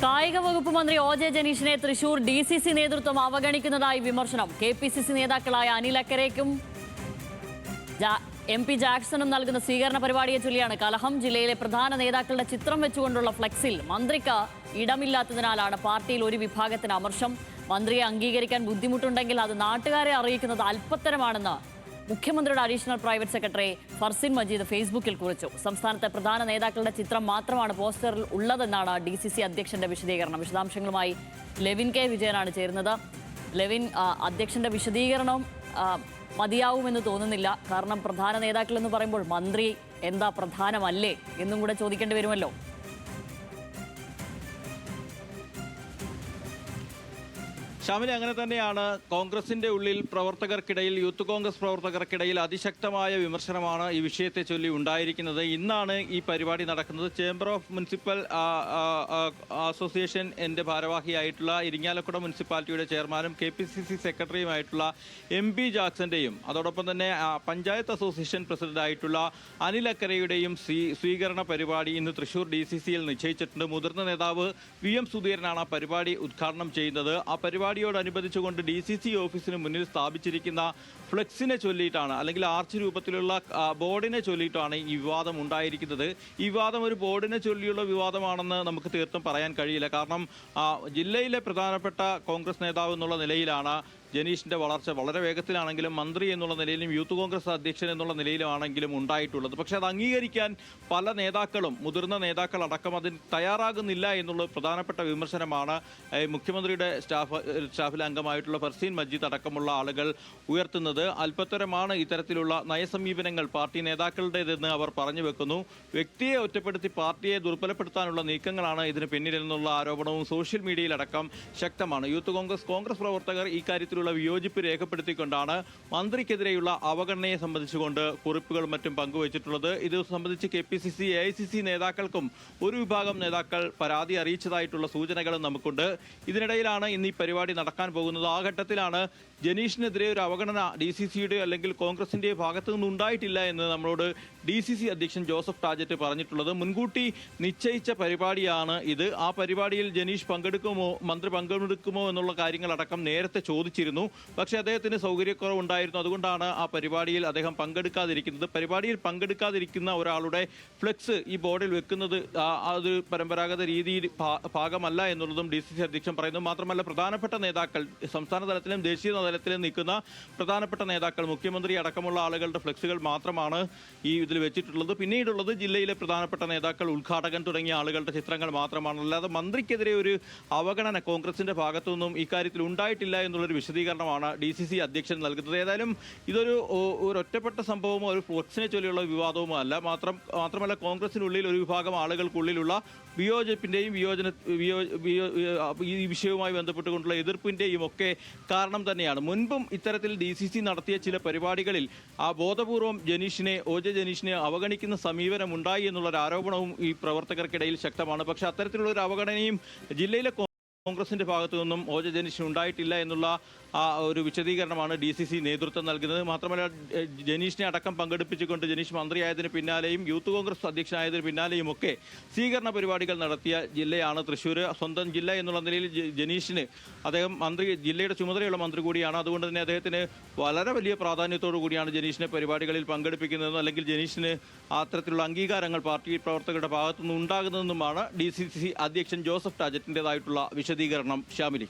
കായിക വകുപ്പ് മന്ത്രി ഒ ജെ ജനീഷിനെ തൃശൂർ DCC നേതൃത്വം അവഗണിക്കുന്നതായി വിമർശനം. KPCC നേതാക്കളായ അനിൽ അക്കരയ്ക്കും MP ജാക്സണും നൽകുന്ന സ്വീകരണ പരിപാടിയെ ചൊല്ലിയാണ് കലഹം. ജില്ലയിലെ പ്രധാന നേതാക്കളുടെ ചിത്രം വെച്ചുകൊണ്ടുള്ള ഫ്ലെക്സിൽ മന്ത്രിക്ക് ഇടമില്ലാത്തതിനാലാണ് പാർട്ടിയിൽ ഒരു വിഭാഗത്തിന് അമർഷം. മന്ത്രിയെ അംഗീകരിക്കാൻ ബുദ്ധിമുട്ടുണ്ടെങ്കിൽ അത് നാട്ടുകാരെ അറിയിക്കുന്നത് അല്പത്തരമാണെന്ന് മുഖ്യമന്ത്രിയുടെ additional private secretary Farzin Majeed ഫേസ്ബുക്കിൽ കുറിച്ചു. സംസ്ഥാനത്തെ പ്രധാന നേതാക്കളുടെ ചിത്രം മാത്രമാണ് പോസ്റ്ററിൽ ഉള്ളതെന്നാണ് DCC അധ്യക്ഷന്റെ വിശദീകരണം. വിശദാംശങ്ങളുമായി ലെവിൻ കെ വിജയനാണ് ചേരുന്നത്. ലെവിൻ, അധ്യക്ഷന്റെ വിശദീകരണം മതിയാവുമെന്ന് തോന്നുന്നില്ല. കാരണം പ്രധാന നേതാക്കൾ എന്ന് പറയുമ്പോൾ മന്ത്രി എന്താ പ്രധാനമല്ലേ എന്നും കൂടെ ചോദിക്കേണ്ടി വരുമല്ലോ. ഷാമിലി, അങ്ങനെ തന്നെയാണ്. കോൺഗ്രസിന്റെ ഉള്ളിൽ പ്രവർത്തകർക്കിടയിൽ, യൂത്ത് കോൺഗ്രസ് പ്രവർത്തകർക്കിടയിൽ അതിശക്തമായ വിമർശനമാണ് ഈ വിഷയത്തെ ചൊല്ലി ഉണ്ടായിരിക്കുന്നത്. ഇന്നാണ് ഈ പരിപാടി നടക്കുന്നത്. ചേംബർ ഓഫ് മുനിസിപ്പൽ അസോസിയേഷൻ ഭാരവാഹിയായിട്ടുള്ള ഇരിങ്ങാലക്കുട മുനിസിപ്പാലിറ്റിയുടെ ചെയർമാനും KPCC സെക്രട്ടറിയുമായിട്ടുള്ള MP ജാക്സന്റെയും അതോടൊപ്പം തന്നെ പഞ്ചായത്ത് അസോസിയേഷൻ പ്രസിഡന്റായിട്ടുള്ള അനിൽ അക്കരയുടെയും സ്വീകരണ പരിപാടി ഇന്ന് തൃശൂർ DCCയിൽ നിശ്ചയിച്ചിട്ടുണ്ട്. മുതിർന്ന നേതാവ് VM സുധീരനാണ് ആ പരിപാടി ഉദ്ഘാടനം ചെയ്യുന്നത്. ആ പരിപാടിയോടനുബന്ധിച്ചുകൊണ്ട് DCC ഓഫീസിന് മുന്നിൽ സ്ഥാപിച്ചിരിക്കുന്ന ഫ്ലെക്സിനെ ചൊല്ലിയിട്ടാണ്, അല്ലെങ്കിൽ ആർച്ച് രൂപത്തിലുള്ള ബോർഡിനെ ചൊല്ലിയിട്ടാണ് ഈ വിവാദം ഉണ്ടായിരിക്കുന്നത്. ഈ വിവാദം ഒരു ബോർഡിനെ ചൊല്ലിയുള്ള വിവാദമാണെന്ന് നമുക്ക് തീർത്തും പറയാൻ കഴിയില്ല. കാരണം ജില്ലയിലെ പ്രധാനപ്പെട്ട കോൺഗ്രസ് നേതാവ് എന്നുള്ള നിലയിലാണ് ജനീഷിന്റെ വളർച്ച. വളരെ വേഗത്തിലാണെങ്കിലും മന്ത്രി എന്നുള്ള നിലയിലും യൂത്ത് കോൺഗ്രസ് അധ്യക്ഷൻ എന്നുള്ള നിലയിലുമാണെങ്കിലും ഉണ്ടായിട്ടുള്ളത്. പക്ഷേ അത് അംഗീകരിക്കാൻ പല നേതാക്കളും, മുതിർന്ന നേതാക്കൾ അടക്കം അതിന് തയ്യാറാകുന്നില്ല എന്നുള്ള പ്രധാനപ്പെട്ട വിമർശനമാണ് മുഖ്യമന്ത്രിയുടെ സ്റ്റാഫിലെ അംഗമായിട്ടുള്ള ഫർസീൻ മജീദ് അടക്കമുള്ള ആളുകൾ ഉയർത്തുന്നത്. അല്പത്തരമാണ് ഇത്തരത്തിലുള്ള നയസമീപനങ്ങൾ പാർട്ടി നേതാക്കളുടേതെന്ന് അവർ പറഞ്ഞു വെക്കുന്നു. വ്യക്തിയെ ഒറ്റപ്പെടുത്തി പാർട്ടിയെ ദുർബലപ്പെടുത്താനുള്ള നീക്കങ്ങളാണ് ഇതിന് പിന്നിലെന്നുള്ള ആരോപണവും സോഷ്യൽ മീഡിയയിലടക്കം ശക്തമാണ്. യൂത്ത് കോൺഗ്രസ് പ്രവർത്തകർ ഇക്കാര്യത്തിലുള്ള വിയോജിപ്പ് രേഖപ്പെടുത്തിക്കൊണ്ടാണ് മന്ത്രിക്കെതിരെയുള്ള അവഗണനയെ സംബന്ധിച്ചുകൊണ്ട് കുറിപ്പുകളും മറ്റും പങ്കുവച്ചിട്ടുള്ളത്. ഇത് സംബന്ധിച്ച് KPCC AICC നേതാക്കൾക്കും ഒരു വിഭാഗം നേതാക്കൾ പരാതി അറിയിച്ചതായിട്ടുള്ള സൂചനകളും നമുക്കുണ്ട്. ഇതിനിടയിലാണ് ഇന്ന് ഈ പരിപാടി നടക്കാൻ പോകുന്നത്. ആ ഘട്ടത്തിലാണ് ജനീഷിനെതിരെ ഒരു അവഗണന DCCയുടെ അല്ലെങ്കിൽ കോൺഗ്രസിന്റെ ഭാഗത്തു നിന്ന് ഉണ്ടായിട്ടില്ല എന്ന് നമ്മളോട് DCC അധ്യക്ഷൻ ജോസഫ് ടാജറ്റ് പറഞ്ഞിട്ടുള്ളത്. മുൻകൂട്ടി നിശ്ചയിച്ച പരിപാടിയാണ് ഇത്. ആ പരിപാടിയിൽ ജനീഷ് പങ്കെടുക്കുമോ, മന്ത്രി പങ്കെടുക്കുമോ എന്നുള്ള കാര്യങ്ങളടക്കം നേരത്തെ ചോദിച്ചിരുന്നു. പക്ഷേ അദ്ദേഹത്തിന് സൗകര്യക്കുറവുണ്ടായിരുന്നു. അതുകൊണ്ടാണ് ആ പരിപാടിയിൽ അദ്ദേഹം പങ്കെടുക്കാതിരിക്കുന്നത്. പരിപാടിയിൽ പങ്കെടുക്കാതിരിക്കുന്ന ഒരാളുടെ ഫ്ലെക്സ് ഈ ബോർഡിൽ വെക്കുന്നത് അത് പരമ്പരാഗത രീതിയിൽ ഭാഗമല്ല എന്നുള്ളതും DCC അധ്യക്ഷൻ പറയുന്നു. മാത്രമല്ല, പ്രധാനപ്പെട്ട നേതാക്കൾ, സംസ്ഥാന തലത്തിലും ദേശീയ തലത്തിലും നിൽക്കുന്ന പ്രധാനപ്പെട്ട നേതാക്കൾ, മുഖ്യമന്ത്രി അടക്കമുള്ള ആളുകളുടെ ഫ്ലെക്സുകൾ മാത്രമാണ് ഈ ഇതിൽ വെച്ചിട്ടുള്ളത്. പിന്നീടുള്ളത് ജില്ലയിലെ പ്രധാനപ്പെട്ട നേതാക്കൾ, ഉദ്ഘാടകൻ തുടങ്ങിയ ആളുകളുടെ ചിത്രങ്ങൾ മാത്രമാണ്. അല്ലാതെ മന്ത്രിക്കെതിരെ ഒരു അവഗണന കോൺഗ്രസിന്റെ ഭാഗത്തു നിന്നും ഇക്കാര്യത്തിൽ ഉണ്ടായിട്ടില്ല എന്നുള്ളൊരു വിശദീകരണമാണ് DCC അധ്യക്ഷൻ നൽകുന്നത്. ഏതായാലും ഇതൊരു ഒറ്റപ്പെട്ട സംഭവമോ ഒരു ഫ്ലെക്സിനെ ചൊല്ലിയുള്ള വിവാദവുമോ അല്ല. മാത്രമല്ല, കോൺഗ്രസിനുള്ളിൽ ഒരു വിഭാഗം ആളുകൾക്കുള്ളിലുള്ള വിയോജിപ്പിന്റെയും ഈ വിഷയവുമായി ബന്ധപ്പെട്ടുകൊണ്ടുള്ള എതിർപ്പിന്റെയും ഒക്കെ കാരണം തന്നെയാണ്. മുൻപും ഇത്തരത്തിൽ DCC നടത്തിയ ചില പരിപാടികളിൽ ബോധപൂർവം ഒ ജെ ജനീഷിനെ അവഗണിക്കുന്ന സമീപനം ഉണ്ടായി എന്നുള്ളൊരു ആരോപണവും ഈ പ്രവർത്തകർക്കിടയിൽ ശക്തമാണ്. പക്ഷെ അത്തരത്തിലുള്ള ഒരു അവഗണനയും ജില്ലയിലെ കോൺഗ്രസിന്റെ ഭാഗത്തു നിന്നും ഒ ജെ ജനീഷിന് ഉണ്ടായിട്ടില്ല എന്നുള്ള ഒരു വിശദീകരണമാണ് DCC നേതൃത്വം നൽകുന്നത്. മാത്രമല്ല, ജനീഷിനെ അടക്കം പങ്കെടുപ്പിച്ചുകൊണ്ട് ജനീഷ് മന്ത്രിയായതിന് പിന്നാലെയും യൂത്ത് കോൺഗ്രസ് അധ്യക്ഷനായതിന് പിന്നാലെയും ഒക്കെ സ്വീകരണ പരിപാടികൾ നടത്തിയ ജില്ലയാണ് തൃശ്ശൂർ. സ്വന്തം ജില്ല എന്നുള്ള നിലയിൽ ജനീഷിന്, അദ്ദേഹം ജില്ലയുടെ ചുമതലയുള്ള മന്ത്രി കൂടിയാണ്. അതുകൊണ്ട് തന്നെ അദ്ദേഹത്തിന് വളരെ വലിയ പ്രാധാന്യത്തോടു കൂടിയാണ് ജനീഷിനെ പരിപാടികളിൽ പങ്കെടുപ്പിക്കുന്നതെന്നും അല്ലെങ്കിൽ ജനീഷിന് അത്തരത്തിലുള്ള അംഗീകാരങ്ങൾ പാർട്ടി പ്രവർത്തകരുടെ ഭാഗത്തുനിന്ന് ഉണ്ടാകുന്നതെന്നുമാണ് DCC അധ്യക്ഷൻ ജോസഫ് ടാജറ്റിൻ്റെതായിട്ടുള്ള വിശദീകരണം. ശ്യാമിലി.